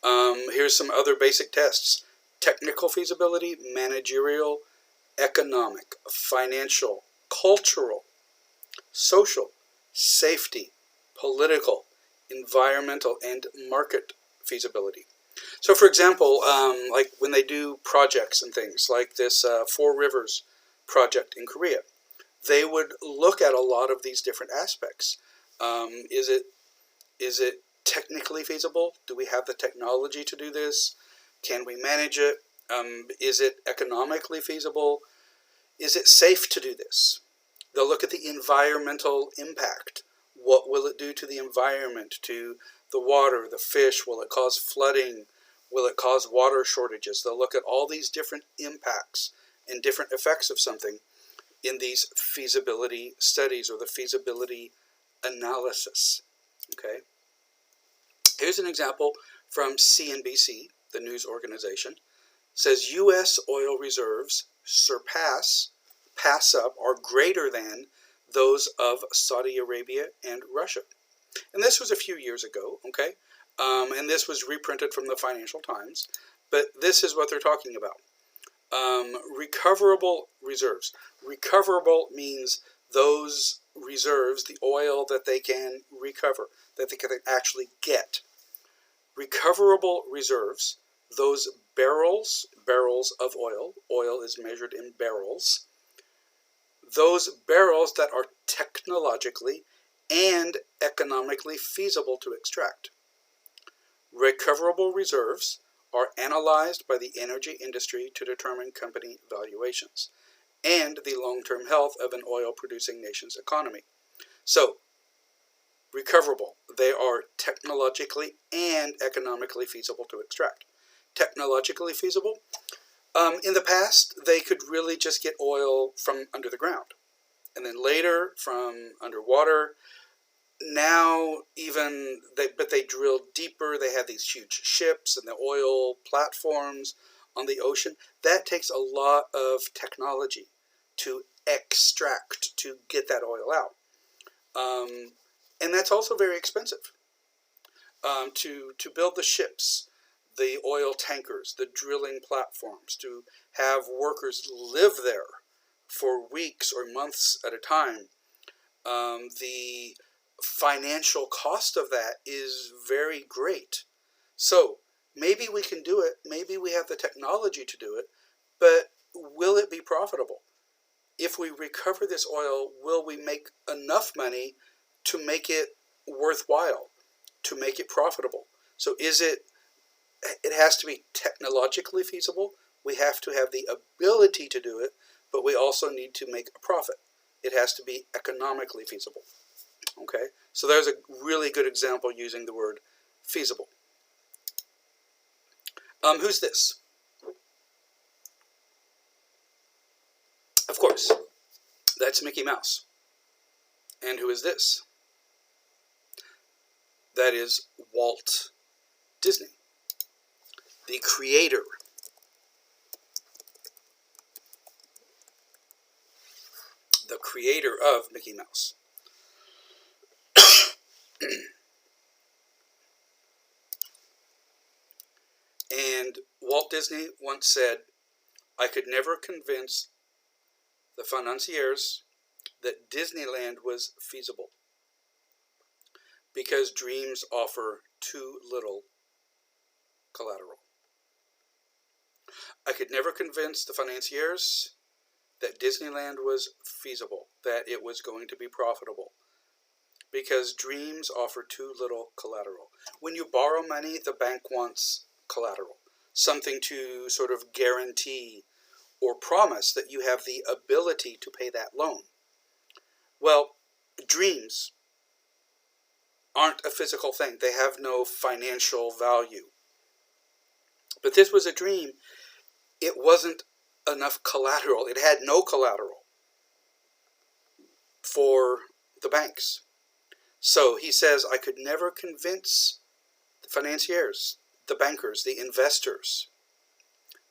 Speaker 1: Here's some other basic tests. Technical feasibility, managerial, economic, financial, cultural, social, safety, political, environmental, and market feasibility. So for example, like when they do projects and things like this Four Rivers project in Korea, they would look at a lot of these different aspects. Is it technically feasible? Do we have the technology to do this? Can we manage it? Is it economically feasible? Is it safe to do this? They'll look at the environmental impact. What will it do to the environment, to the water, the fish? Will it cause flooding? Will it cause water shortages? They'll look at all these different impacts and different effects of something in these feasibility studies or the feasibility analysis. Okay. Here's an example from CNBC, the news organization. It says U.S. oil reserves pass up, are greater than those of Saudi Arabia and Russia. And this was a few years ago, okay? And this was reprinted from the Financial Times. But this is what they're talking about. Recoverable reserves. Recoverable means those reserves, the oil that they can recover, that they can actually get. Recoverable reserves, those barrels of oil. Oil is measured in barrels. Those barrels that are technologically and economically feasible to extract. Recoverable reserves are analyzed by the energy industry to determine company valuations and the long-term health of an oil-producing nation's economy. So, recoverable, they are technologically and economically feasible to extract. Technologically feasible? In the past, they could really just get oil from under the ground, and then later from underwater. Now, but they drill deeper. They have these huge ships and the oil platforms on the ocean. That takes a lot of technology to extract, to get that oil out. And that's also very expensive. To build the ships, the oil tankers, the drilling platforms, to have workers live there for weeks or months at a time. The financial cost of that is very great. So maybe we can do it. Maybe we have the technology to do it. But will it be profitable? If we recover this oil, will we make enough money to make it worthwhile, to make it profitable? So it has to be technologically feasible. We have to have the ability to do it, but we also need to make a profit. It has to be economically feasible. Okay, so there's a really good example using the word feasible. Who's this? Of course, that's Mickey Mouse. And who is this? That is Walt Disney, the creator. The creator of Mickey Mouse. And Walt Disney once said, I could never convince the financiers that Disneyland was feasible because dreams offer too little collateral. I could never convince the financiers that Disneyland was feasible, that it was going to be profitable, because dreams offer too little collateral. When you borrow money, the bank wants collateral, something to sort of guarantee or promise that you have the ability to pay that loan. Well, dreams aren't a physical thing. They have no financial value. But this was a dream. It wasn't enough collateral. It had no collateral for the banks. So he says, I could never convince the financiers, the bankers, the investors,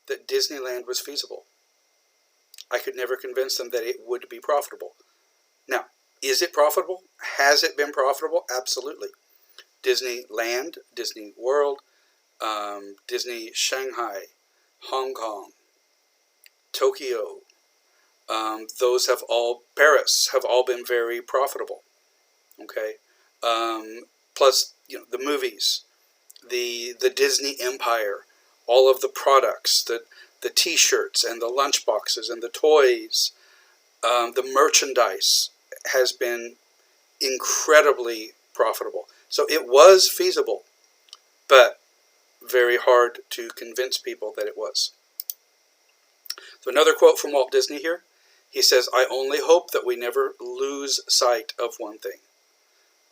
Speaker 1: that Disneyland was feasible. I could never convince them that it would be profitable. Now, is it profitable? Has it been profitable? Absolutely. Disneyland, Disney World, Disney Shanghai, Hong Kong, Tokyo, Paris have all been very profitable. Okay, plus the movies, the Disney Empire, all of the products, the T-shirts and the lunch boxes and the toys, the merchandise has been incredibly profitable. So it was feasible, but very hard to convince people that it was. So another quote from Walt Disney here. He says, I only hope that we never lose sight of one thing.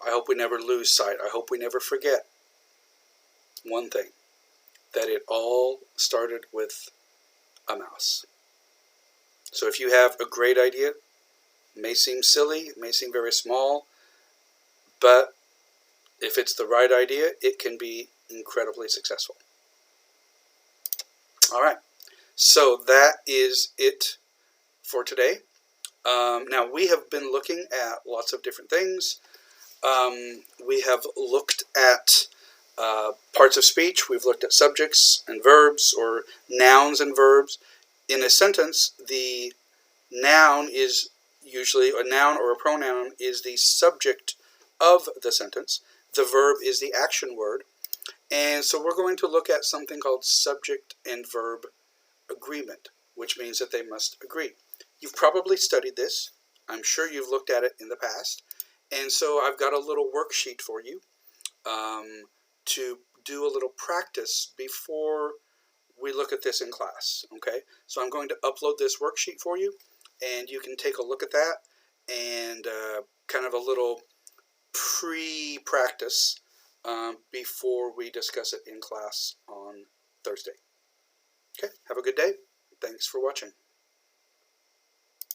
Speaker 1: I hope we never lose sight. I hope we never forget one thing. That it all started with a mouse. So if you have a great idea, it may seem silly, it may seem very small, but if it's the right idea, it can be incredibly successful. All right, so that is it for today. Now, we have been looking at lots of different things. We have looked at parts of speech. We've looked at subjects and verbs, or nouns and verbs. In a sentence, the noun is usually, a noun or a pronoun is the subject of the sentence. The verb is the action word. And so we're going to look at something called subject and verb agreement, which means that they must agree. You've probably studied this. I'm sure you've looked at it in the past. And so I've got a little worksheet for you to do a little practice before we look at this in class. Okay, so I'm going to upload this worksheet for you, and you can take a look at that and kind of a little pre-practice before we discuss it in class on Thursday. Okay, have a good day. Thanks for watching.